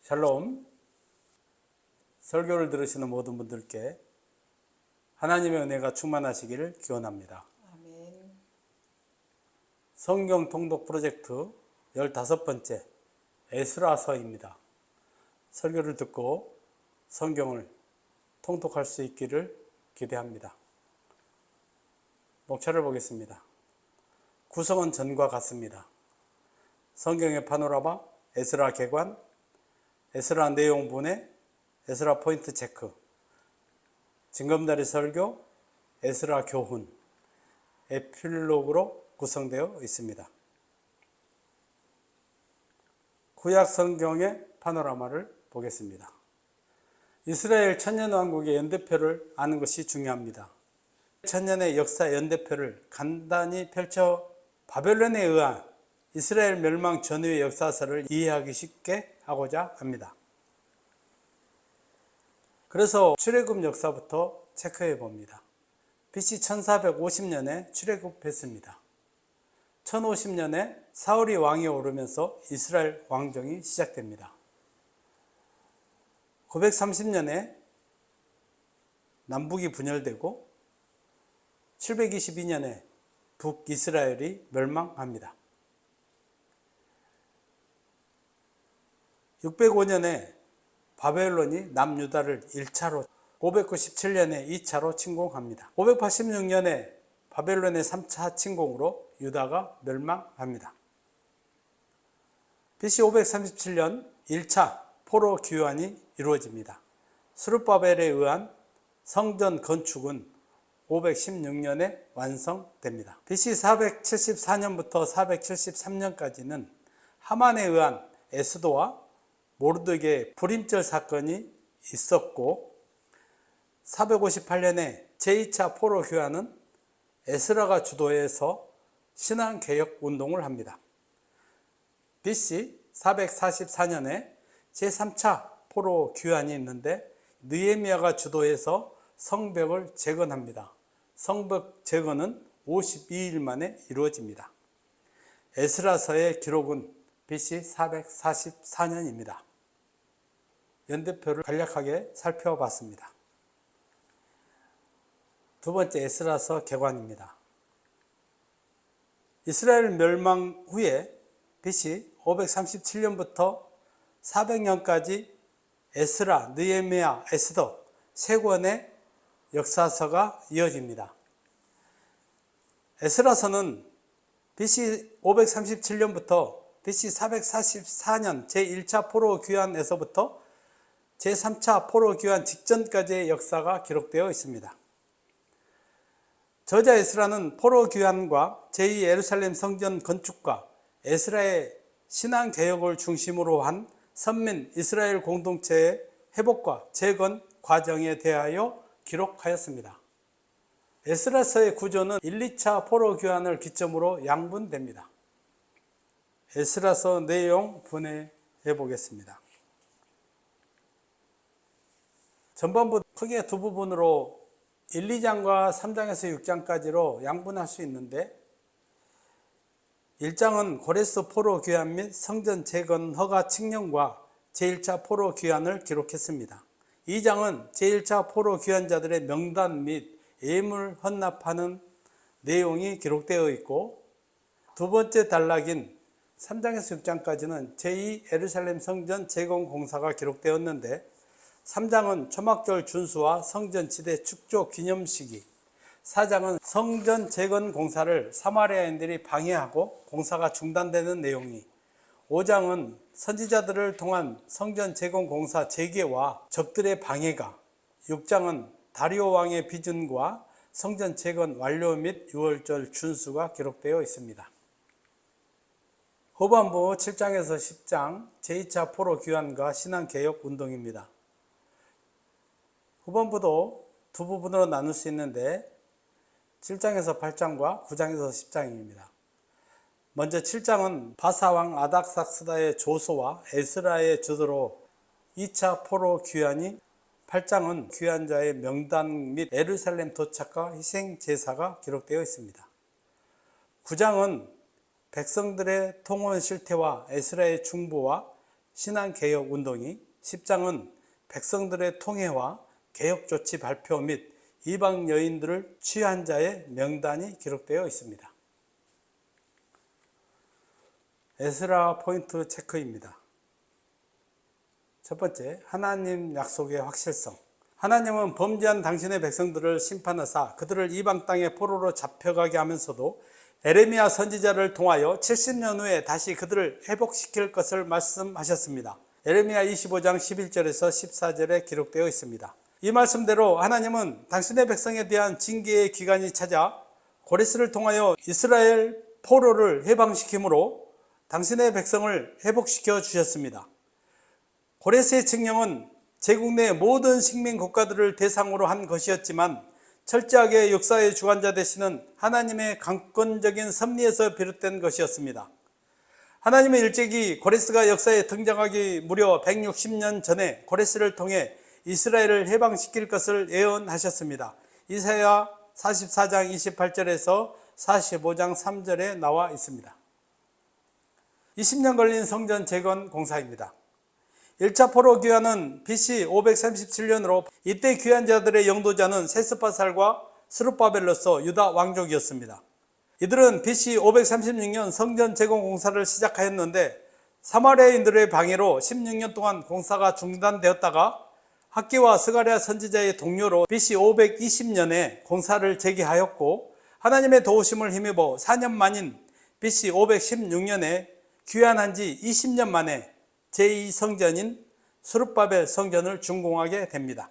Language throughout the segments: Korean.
샬롬. 설교를 들으시는 모든 분들께 하나님의 은혜가 충만하시기를 기원합니다. 아멘. 성경 통독 프로젝트 15번째 에스라서입니다. 설교를 듣고 성경을 통독할 수 있기를 기대합니다. 목차를 보겠습니다. 구성은 전과 같습니다. 성경의 파노라마, 에스라 개관, 에스라 내용 분해, 에스라 포인트 체크, 징검다리 설교, 에스라 교훈, 에필로그로 구성되어 있습니다. 구약 성경의 파노라마를 보겠습니다. 이스라엘 천년왕국의 연대표를 아는 것이 중요합니다. 천년의 역사 연대표를 간단히 펼쳐 바벨론에 의한 이스라엘 멸망 전후의 역사서를 이해하기 쉽게 하고자 합니다. 그래서 출애굽 역사부터 체크해 봅니다. BC 1450년에 출애굽했습니다. 1050년에 사울이 왕이 오르면서 이스라엘 왕정이 시작됩니다. 930년에 남북이 분열되고 722년에 북이스라엘이 멸망합니다. 605년에 바벨론이 남유다를 1차로, 597년에 2차로 침공합니다. 586년에 바벨론의 3차 침공으로 유다가 멸망합니다. BC 537년 1차 포로 귀환이 이루어집니다. 스룹바벨에 의한 성전 건축은 516년에 완성됩니다. BC 474년부터 473년까지는 하만에 의한 에스더와 모르드게의 불임절 사건이 있었고, 458년에 제2차 포로 귀환은 에스라가 주도해서 신앙개혁 운동을 합니다. BC 444년에 제3차 포로 귀환이 있는데 느헤미야가 주도해서 성벽을 재건합니다. 성벽 재건은 52일 만에 이루어집니다. 에스라서의 기록은 BC 444년입니다. 연대표를 간략하게 살펴봤습니다. 두 번째 에스라서 개관입니다. 이스라엘 멸망 후에 BC 537년부터 400년까지 에스라, 느헤미야, 에스더 세 권의 역사서가 이어집니다. 에스라서는 BC 537년부터 BC 444년 제1차 포로 귀환에서부터 제3차 포로 귀환 직전까지의 역사가 기록되어 있습니다. 저자 에스라는 포로 귀환과 제2 예루살렘 성전 건축과 에스라의 신앙 개혁을 중심으로 한 선민 이스라엘 공동체의 회복과 재건 과정에 대하여 기록하였습니다. 에스라서의 구조는 1, 2차 포로 귀환을 기점으로 양분됩니다. 에스라서 내용 분해해 보겠습니다. 전반부 크게 두 부분으로 1, 2장과 3장에서 6장까지로 양분할 수 있는데, 1장은 고레스 포로 귀환 및 성전 재건 허가 측령과 제1차 포로 귀환을 기록했습니다. 2장은 제1차 포로 귀환자들의 명단 및 예물 헌납하는 내용이 기록되어 있고, 두 번째 단락인 3장에서 6장까지는 제2 예루살렘 성전 재건 공사가 기록되었는데, 3장은 초막절 준수와 성전 지대 축조 기념식이, 4장은 성전 재건 공사를 사마리아인들이 방해하고 공사가 중단되는 내용이, 5장은 선지자들을 통한 성전 재건 공사 재개와 적들의 방해가, 6장은 다리오 왕의 비전과 성전 재건 완료 및 유월절 준수가 기록되어 있습니다. 후반부 7장에서 10장 제2차 포로 귀환과 신앙개혁 운동입니다. 후반부도 두 부분으로 나눌 수 있는데 7장에서 8장과 9장에서 10장입니다. 먼저 7장은 바사왕 아닥삭스다의 조서와 에스라의 주도로 2차 포로 귀환이, 8장은 귀환자의 명단 및 예루살렘 도착과 희생 제사가 기록되어 있습니다. 9장은 백성들의 통원 실태와 에스라의 중보와 신앙개혁 운동이 10장은 백성들의 통회와 개혁 조치 발표 및 이방 여인들을 취한 자의 명단이 기록되어 있습니다. 에스라 포인트 체크입니다. 첫 번째, 하나님 약속의 확실성. 하나님은 범죄한 당신의 백성들을 심판하사 그들을 이방 땅의 포로로 잡혀가게 하면서도 에레미야 선지자를 통하여 70년 후에 다시 그들을 회복시킬 것을 말씀하셨습니다. 에레미야 25장 11절에서 14절에 기록되어 있습니다. 이 말씀대로 하나님은 당신의 백성에 대한 징계의 기간이 찾아 고레스를 통하여 이스라엘 포로를 해방시키므로 당신의 백성을 회복시켜 주셨습니다. 고레스의 칙령은 제국 내 모든 식민 국가들을 대상으로 한 것이었지만 철저하게 역사의 주관자 되시는 하나님의 강권적인 섭리에서 비롯된 것이었습니다. 하나님의 일찍이 고레스가 역사에 등장하기 무려 160년 전에 고레스를 통해 이스라엘을 해방시킬 것을 예언하셨습니다. 이사야 44장 28절에서 45장 3절에 나와 있습니다. 20년 걸린 성전 재건 공사입니다. 1차 포로 귀환은 BC 537년으로 이때 귀환자들의 영도자는 세스바살과 스룹바벨로서 유다 왕족이었습니다. 이들은 BC 536년 성전 재건 공사를 시작하였는데 사마리아인들의 방해로 16년 동안 공사가 중단되었다가 학기와 스가랴 선지자의 동료로 BC 520년에 공사를 재개하였고 하나님의 도우심을 힘입어 4년 만인 BC 516년에 귀환한 지 20년 만에 제2성전인 스룹바벨 성전을 준공하게 됩니다.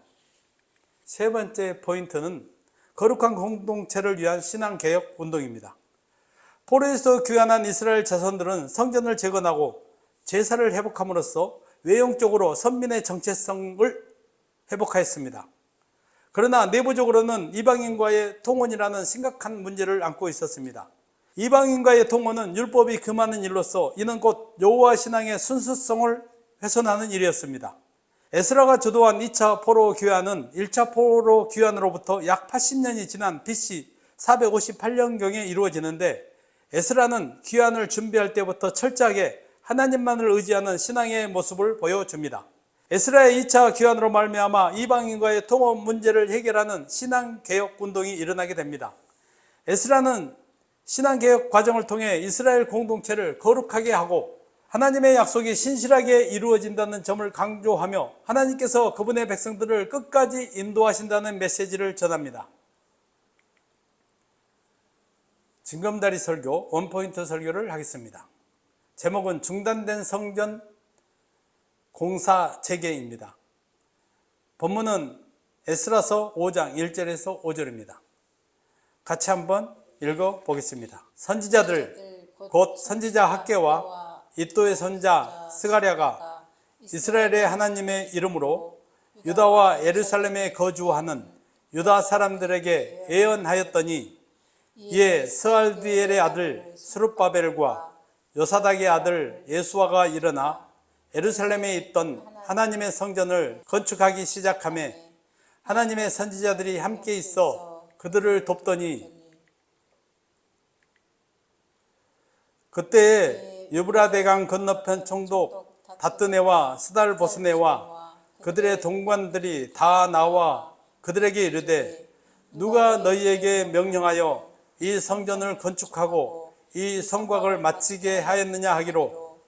세 번째 포인트는 거룩한 공동체를 위한 신앙개혁 운동입니다. 포로에서 귀환한 이스라엘 자손들은 성전을 재건하고 제사를 회복함으로써 외형적으로 선민의 정체성을 회복하였습니다. 그러나 내부적으로는 이방인과의 통혼이라는 심각한 문제를 안고 있었습니다. 이방인과의 통혼은 율법이 금하는 일로서 이는 곧 여호와 신앙의 순수성을 훼손하는 일이었습니다. 에스라가 주도한 2차 포로 귀환은 1차 포로 귀환으로부터 약 80년이 지난 BC 458년경에 이루어지는데 에스라는 귀환을 준비할 때부터 철저하게 하나님만을 의지하는 신앙의 모습을 보여줍니다. 에스라의 2차 귀환으로 말미암아 이방인과의 통혼 문제를 해결하는 신앙개혁 운동이 일어나게 됩니다. 에스라는 신앙개혁 과정을 통해 이스라엘 공동체를 거룩하게 하고 하나님의 약속이 신실하게 이루어진다는 점을 강조하며 하나님께서 그분의 백성들을 끝까지 인도하신다는 메시지를 전합니다. 징검다리 설교, 원포인트 설교를 하겠습니다. 제목은 중단된 성전 공사 재개입니다. 본문은 에스라서 5장 1절에서 5절입니다. 같이 한번 읽어보겠습니다. 선지자들 곧 선지자 학개와 이또의 선자 스가랴가 이스라엘의 하나님의 이름으로 유다와 예루살렘에 거주하는 유다 사람들에게 예언하였더니 이에 스알디엘의 아들 스룹바벨과 요사닥의 아들 예수아가 일어나 예루살렘에 있던 하나님의 성전을 건축하기 시작하며 하나님의 선지자들이 함께 있어 그들을 돕더니 그때에 유브라데강 건너편 총독 다뜨네와 스달보스네와 그들의 동관들이 다 나와 그들에게 이르되 누가 너희에게 명령하여 이 성전을 건축하고 이 성곽을 마치게 하였느냐 하기로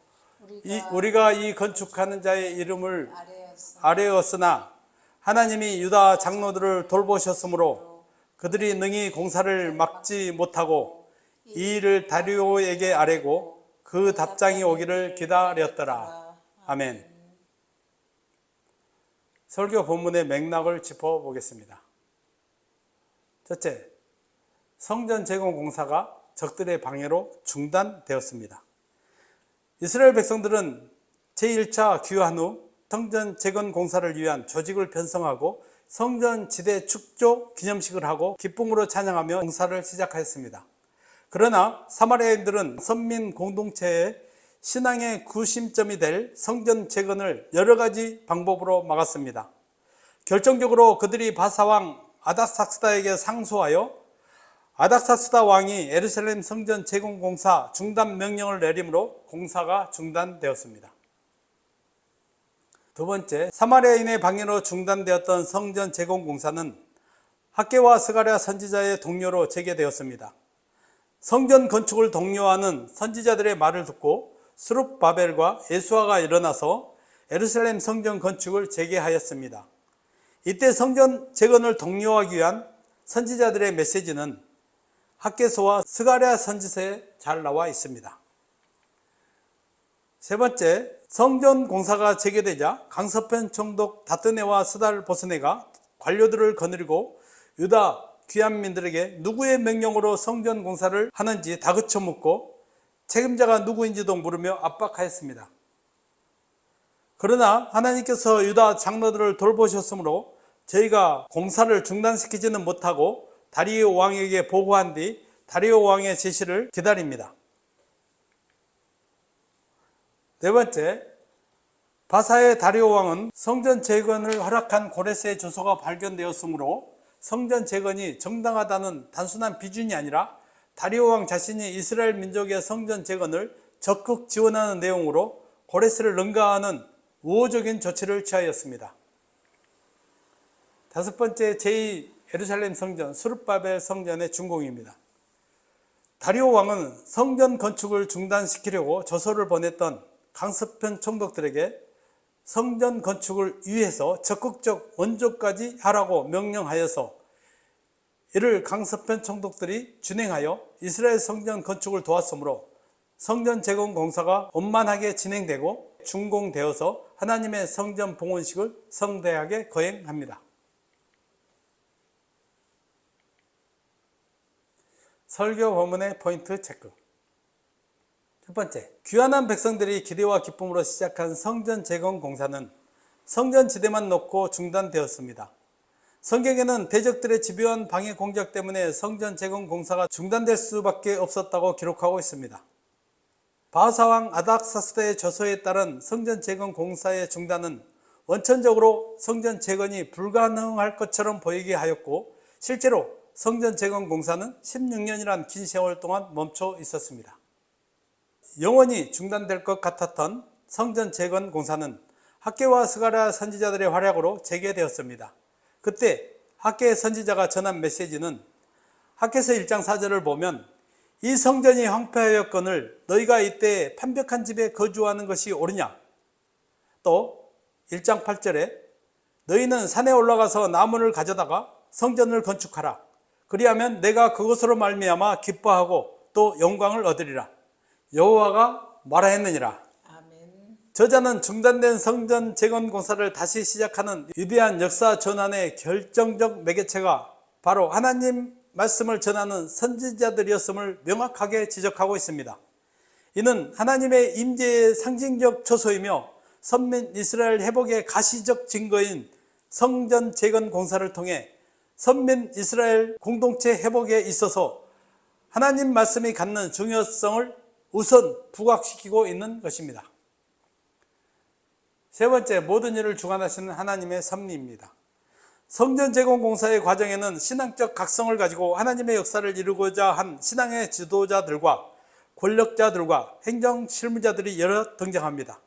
우리가 이 건축하는 자의 이름을 아뢰었으나 하나님이 유다 장로들을 돌보셨으므로 그들이 능히 공사를 막지 못하고 이 일을 다리오에게 아뢰고 그 답장이 오기를 기다렸더라. 아멘. 설교 본문의 맥락을 짚어보겠습니다. 첫째, 성전 재건 공사가 적들의 방해로 중단되었습니다. 이스라엘 백성들은 제1차 귀환 후 성전 재건 공사를 위한 조직을 편성하고 성전 지대 축조 기념식을 하고 기쁨으로 찬양하며 공사를 시작하였습니다. 그러나 사마리아인들은 선민 공동체의 신앙의 구심점이 될 성전 재건을 여러 가지 방법으로 막았습니다. 결정적으로 그들이 바사왕 아닥삭스다에게 상소하여 아닥삭스다 왕이 예루살렘 성전 재건 공사 중단 명령을 내림으로 공사가 중단되었습니다. 두 번째, 사마리아인의 방해로 중단되었던 성전 재건 공사는 학개와 스가랴 선지자의 동료로 재개되었습니다. 성전 건축을 독려하는 선지자들의 말을 듣고 스룹바벨과 예수아가 일어나서 예루살렘 성전 건축을 재개하였습니다. 이때 성전 재건을 독려하기 위한 선지자들의 메시지는 학개서와 스가랴 선지서에 잘 나와 있습니다. 세 번째, 성전 공사가 재개되자 강서편 총독 다뜨네와 스달 보스네가 관료들을 거느리고 유다 귀환민들에게 누구의 명령으로 성전 공사를 하는지 다그쳐 묻고 책임자가 누구인지도 물으며 압박하였습니다. 그러나 하나님께서 유다 장로들을 돌보셨으므로 저희가 공사를 중단시키지는 못하고 다리오 왕에게 보고한 뒤 다리오 왕의 지시를 기다립니다. 네 번째, 바사의 다리오 왕은 성전 재건을 허락한 고레스의 주소가 발견되었으므로 성전 재건이 정당하다는 단순한 비준이 아니라 다리오 왕 자신이 이스라엘 민족의 성전 재건을 적극 지원하는 내용으로 고레스를 능가하는 우호적인 조치를 취하였습니다. 다섯 번째, 제2 예루살렘 성전, 스룹바벨 성전의 준공입니다. 다리오 왕은 성전 건축을 중단시키려고 저서를 보냈던 강서편 총독들에게 성전 건축을 위해서 적극적 원조까지 하라고 명령하여서 이를 강서편 총독들이 준행하여 이스라엘 성전 건축을 도왔으므로 성전 재건 공사가 원만하게 진행되고 준공되어서 하나님의 성전 봉헌식을 성대하게 거행합니다. 설교 본문의 포인트 체크. 첫 번째, 귀환한 백성들이 기대와 기쁨으로 시작한 성전 재건 공사는 성전 지대만 놓고 중단되었습니다. 성경에는 대적들의 집요한 방해 공작 때문에 성전 재건 공사가 중단될 수밖에 없었다고 기록하고 있습니다. 바하사왕 아닥사스다의 저서에 따른 성전 재건 공사의 중단은 원천적으로 성전 재건이 불가능할 것처럼 보이게 하였고 실제로 성전 재건 공사는 16년이란 긴 세월 동안 멈춰 있었습니다. 영원히 중단될 것 같았던 성전 재건 공사는 학개와 스가랴 선지자들의 활약으로 재개되었습니다. 그때 학개 선지자가 전한 메시지는 학개서 1장 4절을 보면 이 성전이 황폐하였거늘 너희가 이때 판벽한 집에 거주하는 것이 옳으냐? 또 1장 8절에 너희는 산에 올라가서 나무를 가져다가 성전을 건축하라. 그리하면 내가 그것으로 말미암아 기뻐하고 또 영광을 얻으리라. 여호와가 말하였느니라. 아멘. 저자는 중단된 성전 재건 공사를 다시 시작하는 위대한 역사 전환의 결정적 매개체가 바로 하나님 말씀을 전하는 선지자들이었음을 명확하게 지적하고 있습니다. 이는 하나님의 임재의 상징적 초소이며 선민 이스라엘 회복의 가시적 증거인 성전 재건 공사를 통해 선민 이스라엘 공동체 회복에 있어서 하나님 말씀이 갖는 중요성을 우선 부각시키고 있는 것입니다. 세 번째, 모든 일을 주관하시는 하나님의 섭리입니다. 성전 재건 공사의 과정에는 신앙적 각성을 가지고 하나님의 역사를 이루고자 한 신앙의 지도자들과 권력자들과 행정 실무자들이 여러 등장합니다.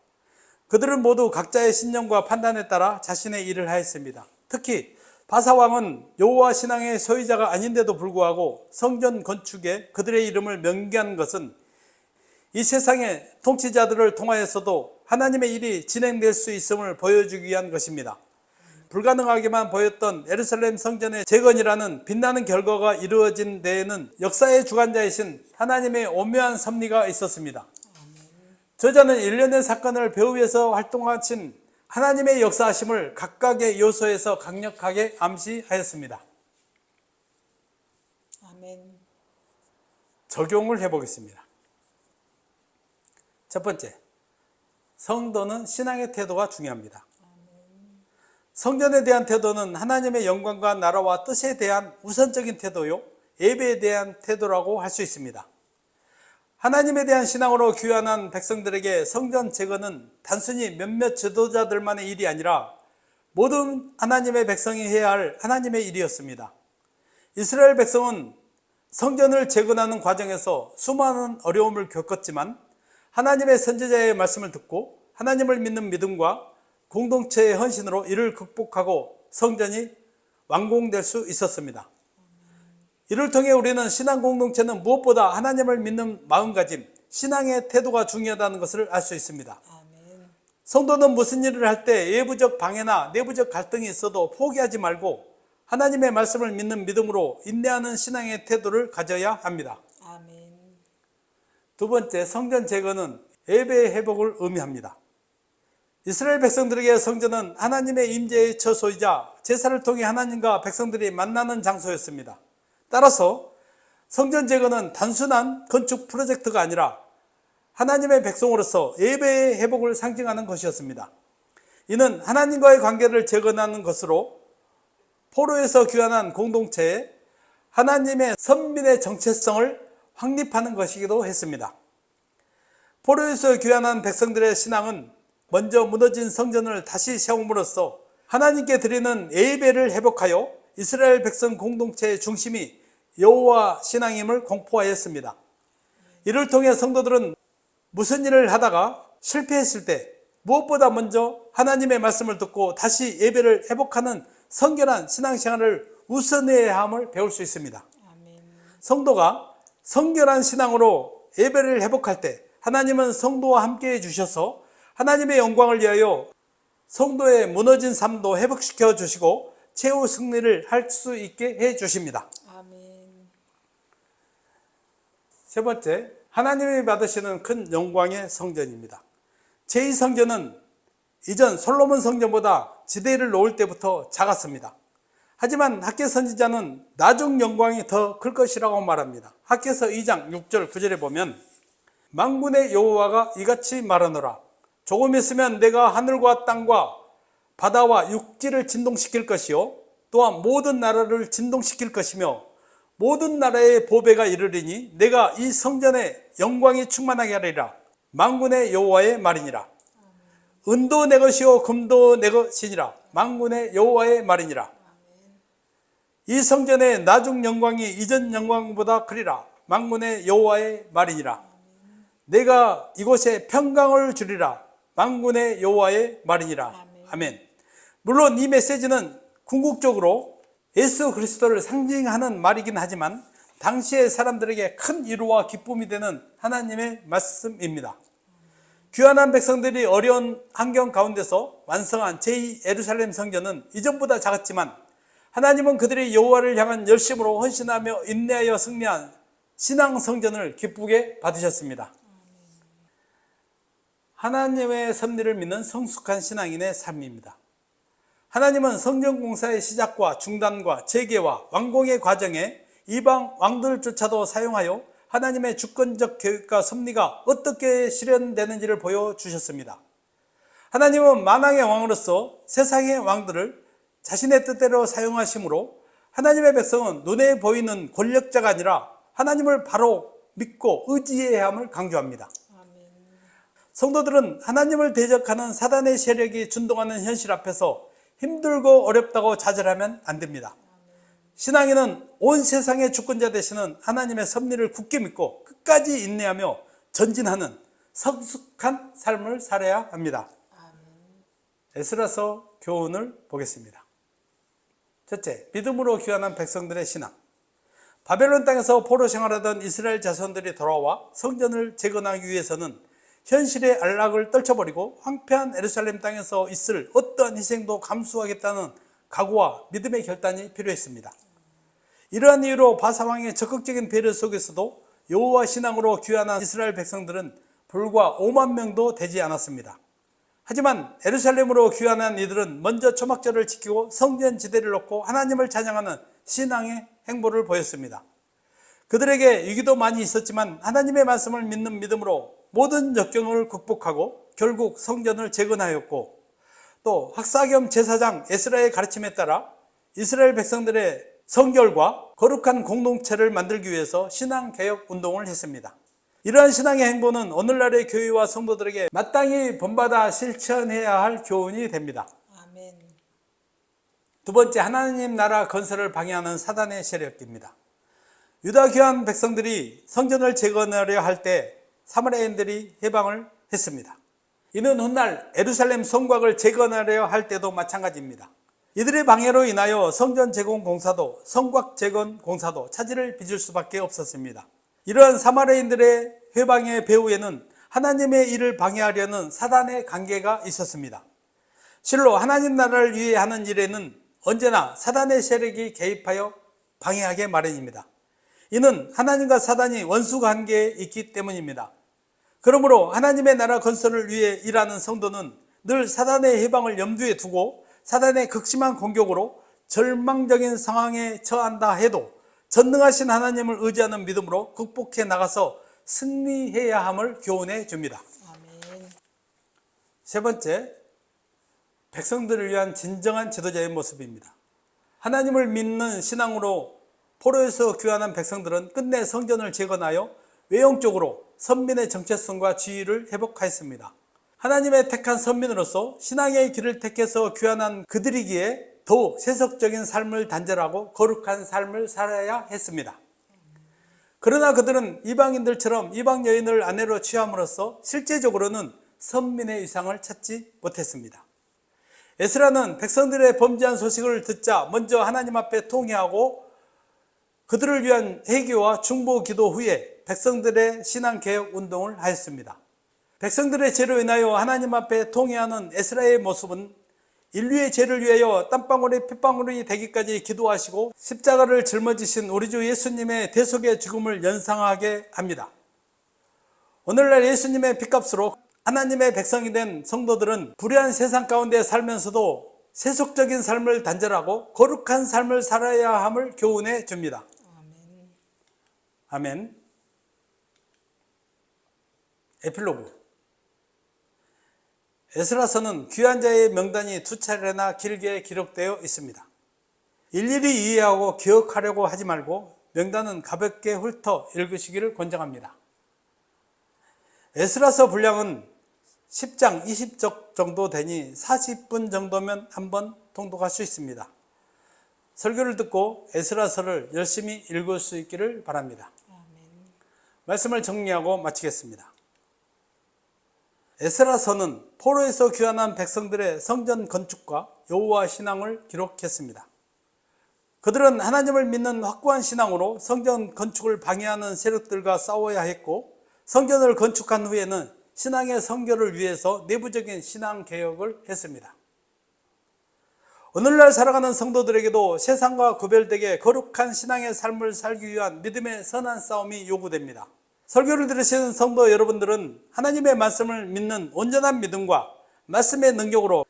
그들은 모두 각자의 신념과 판단에 따라 자신의 일을 하였습니다. 특히 바사왕은 여호와 신앙의 소유자가 아닌데도 불구하고 성전 건축에 그들의 이름을 명기한 것은 이 세상의 통치자들을 통하여서도 하나님의 일이 진행될 수 있음을 보여주기 위한 것입니다. 불가능하게만 보였던 예루살렘 성전의 재건이라는 빛나는 결과가 이루어진 데에는 역사의 주관자이신 하나님의 오묘한 섭리가 있었습니다. 저자는 일련의 사건을 배우 위해서 활동하신 하나님의 역사하심을 각각의 요소에서 강력하게 암시하였습니다. 아멘. 적용을 해보겠습니다. 첫 번째, 성도는 신앙의 태도가 중요합니다. 성전에 대한 태도는 하나님의 영광과 나라와 뜻에 대한 우선적인 태도요, 예배에 대한 태도라고 할 수 있습니다. 하나님에 대한 신앙으로 귀환한 백성들에게 성전 재건은 단순히 몇몇 지도자들만의 일이 아니라 모든 하나님의 백성이 해야 할 하나님의 일이었습니다. 이스라엘 백성은 성전을 재건하는 과정에서 수많은 어려움을 겪었지만 하나님의 선지자의 말씀을 듣고 하나님을 믿는 믿음과 공동체의 헌신으로 이를 극복하고 성전이 완공될 수 있었습니다. 이를 통해 우리는 신앙 공동체는 무엇보다 하나님을 믿는 마음가짐, 신앙의 태도가 중요하다는 것을 알 수 있습니다. 성도는 무슨 일을 할 때 외부적 방해나 내부적 갈등이 있어도 포기하지 말고 하나님의 말씀을 믿는 믿음으로 인내하는 신앙의 태도를 가져야 합니다. 두 번째, 성전 재건은 예배의 회복을 의미합니다. 이스라엘 백성들에게 성전은 하나님의 임재의 처소이자 제사를 통해 하나님과 백성들이 만나는 장소였습니다. 따라서 성전 재건은 단순한 건축 프로젝트가 아니라 하나님의 백성으로서 예배의 회복을 상징하는 것이었습니다. 이는 하나님과의 관계를 재건하는 것으로 포로에서 귀환한 공동체에 하나님의 선민의 정체성을 확립하는 것이기도 했습니다. 포로에서 귀환한 백성들의 신앙은 먼저 무너진 성전을 다시 세움으로써 하나님께 드리는 예배를 회복하여 이스라엘 백성 공동체의 중심이 여호와 신앙임을 공포하였습니다. 이를 통해 성도들은 무슨 일을 하다가 실패했을 때 무엇보다 먼저 하나님의 말씀을 듣고 다시 예배를 회복하는 성결한 신앙생활을 우선해야 함을 배울 수 있습니다. 성도가 성결한 신앙으로 예배를 회복할 때 하나님은 성도와 함께 해주셔서 하나님의 영광을 위하여 성도의 무너진 삶도 회복시켜 주시고 최후 승리를 할 수 있게 해 주십니다. 세 번째, 하나님이 받으시는 큰 영광의 성전입니다. 제2성전은 이전 솔로몬 성전보다 지대를 놓을 때부터 작았습니다. 하지만 학개 선지자는 나중 영광이 더 클 것이라고 말합니다. 학개서 2장 6절 9절에 보면 만군의 여호와가 이같이 말하노라. 조금 있으면 내가 하늘과 땅과 바다와 육지를 진동시킬 것이요 또한 모든 나라를 진동시킬 것이며 모든 나라의 보배가 이르리니 내가 이 성전에 영광이 충만하게 하리라. 만군의 여호와의 말이니라. 은도 내 것이요 금도 내 것이니라. 만군의 여호와의 말이니라. 이 성전의 나중 영광이 이전 영광보다 크리라. 만군의 여호와의 말이니라. 내가 이곳에 평강을 주리라. 만군의 여호와의 말이니라. 아멘. 물론 이 메시지는 궁극적으로 예수 그리스도를 상징하는 말이긴 하지만 당시의 사람들에게 큰 위로와 기쁨이 되는 하나님의 말씀입니다. 귀환한 백성들이 어려운 환경 가운데서 완성한 제2예루살렘 성전은 이전보다 작았지만 하나님은 그들이 여호와를 향한 열심으로 헌신하며 인내하여 승리한 신앙 성전을 기쁘게 받으셨습니다. 하나님의 섭리를 믿는 성숙한 신앙인의 삶입니다. 하나님은 성전 공사의 시작과 중단과 재개와 완공의 과정에 이방 왕들조차도 사용하여 하나님의 주권적 계획과 섭리가 어떻게 실현되는지를 보여주셨습니다. 하나님은 만왕의 왕으로서 세상의 왕들을 자신의 뜻대로 사용하심으로 하나님의 백성은 눈에 보이는 권력자가 아니라 하나님을 바로 믿고 의지해야 함을 강조합니다. 성도들은 하나님을 대적하는 사단의 세력이 준동하는 현실 앞에서 힘들고 어렵다고 좌절하면 안 됩니다. 신앙인은 온 세상의 주권자 되시는 하나님의 섭리를 굳게 믿고 끝까지 인내하며 전진하는 성숙한 삶을 살아야 합니다. 에스라서 교훈을 보겠습니다. 첫째, 믿음으로 귀환한 백성들의 신앙. 바벨론 땅에서 포로 생활하던 이스라엘 자손들이 돌아와 성전을 재건하기 위해서는 현실의 안락을 떨쳐버리고 황폐한 예루살렘 땅에서 있을 어떠한 희생도 감수하겠다는 각오와 믿음의 결단이 필요했습니다. 이러한 이유로 바사왕의 적극적인 배려 속에서도 여호와 신앙으로 귀환한 이스라엘 백성들은 불과 5만 명도 되지 않았습니다. 하지만 예루살렘으로 귀환한 이들은 먼저 초막절을 지키고 성전 지대를 놓고 하나님을 찬양하는 신앙의 행보를 보였습니다. 그들에게 위기도 많이 있었지만 하나님의 말씀을 믿는 믿음으로 모든 역경을 극복하고 결국 성전을 재건하였고 또 학사 겸 제사장 에스라의 가르침에 따라 이스라엘 백성들의 성결과 거룩한 공동체를 만들기 위해서 신앙개혁 운동을 했습니다. 이러한 신앙의 행보는 오늘날의 교회와 성도들에게 마땅히 본받아 실천해야 할 교훈이 됩니다. 두 번째, 하나님 나라 건설을 방해하는 사단의 세력입니다. 유다 귀환 백성들이 성전을 재건하려 할 때 사마리아인들이 해방을 했습니다. 이는 훗날 예루살렘 성곽을 재건하려 할 때도 마찬가지입니다. 이들의 방해로 인하여 성전 재건 공사도 성곽 재건 공사도 차질을 빚을 수밖에 없었습니다. 이러한 사마리아인들의 회방의 배후에는 하나님의 일을 방해하려는 사단의 관계가 있었습니다. 실로 하나님 나라를 위해 하는 일에는 언제나 사단의 세력이 개입하여 방해하게 마련입니다. 이는 하나님과 사단이 원수 관계에 있기 때문입니다. 그러므로 하나님의 나라 건설을 위해 일하는 성도는 늘 사단의 해방을 염두에 두고 사단의 극심한 공격으로 절망적인 상황에 처한다 해도 전능하신 하나님을 의지하는 믿음으로 극복해 나가서 승리해야 함을 교훈해 줍니다. 아멘. 세 번째, 백성들을 위한 진정한 지도자의 모습입니다. 하나님을 믿는 신앙으로 포로에서 귀환한 백성들은 끝내 성전을 재건하여 외형적으로 선민의 정체성과 지위를 회복하였습니다. 하나님의 택한 선민으로서 신앙의 길을 택해서 귀환한 그들이기에 더욱 세속적인 삶을 단절하고 거룩한 삶을 살아야 했습니다. 그러나 그들은 이방인들처럼 이방 여인을 아내로 취함으로써 실제적으로는 선민의 위상을 찾지 못했습니다. 에스라는 백성들의 범죄한 소식을 듣자 먼저 하나님 앞에 통회하고 그들을 위한 회개와 중보 기도 후에 백성들의 신앙개혁 운동을 하였습니다. 백성들의 죄로 인하여 하나님 앞에 통회하는 에스라의 모습은 인류의 죄를 위하여 땀방울이 핏방울이 되기까지 기도하시고 십자가를 짊어지신 우리 주 예수님의 대속의 죽음을 연상하게 합니다. 오늘날 예수님의 핏값으로 하나님의 백성이 된 성도들은 불의한 세상 가운데 살면서도 세속적인 삶을 단절하고 거룩한 삶을 살아야 함을 교훈해 줍니다. 아멘. 에필로그. 에스라서는 귀한 자의 명단이 두 차례나 길게 기록되어 있습니다. 일일이 이해하고 기억하려고 하지 말고 명단은 가볍게 훑어 읽으시기를 권장합니다. 에스라서 분량은 10장 20적 정도 되니 40분 정도면 한번 통독할 수 있습니다. 설교를 듣고 에스라서를 열심히 읽을 수 있기를 바랍니다. 말씀을 정리하고 마치겠습니다. 에스라서는 포로에서 귀환한 백성들의 성전 건축과 여호와 신앙을 기록했습니다. 그들은 하나님을 믿는 확고한 신앙으로 성전 건축을 방해하는 세력들과 싸워야 했고 성전을 건축한 후에는 신앙의 성결을 위해서 내부적인 신앙 개혁을 했습니다. 오늘날 살아가는 성도들에게도 세상과 구별되게 거룩한 신앙의 삶을 살기 위한 믿음의 선한 싸움이 요구됩니다. 설교를 들으시는 성도 여러분들은 하나님의 말씀을 믿는 온전한 믿음과 말씀의 능력으로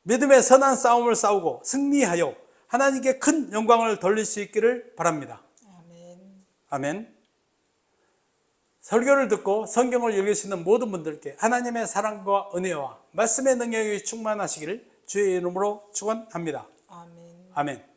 믿음의 선한 싸움을 싸우고 승리하여 하나님께 큰 영광을 돌릴 수 있기를 바랍니다. 아멘. 아멘. 설교를 듣고 성경을 읽으시는 모든 분들께 하나님의 사랑과 은혜와 말씀의 능력이 충만하시기를 주의 이름으로 축원합니다. 아멘. 아멘.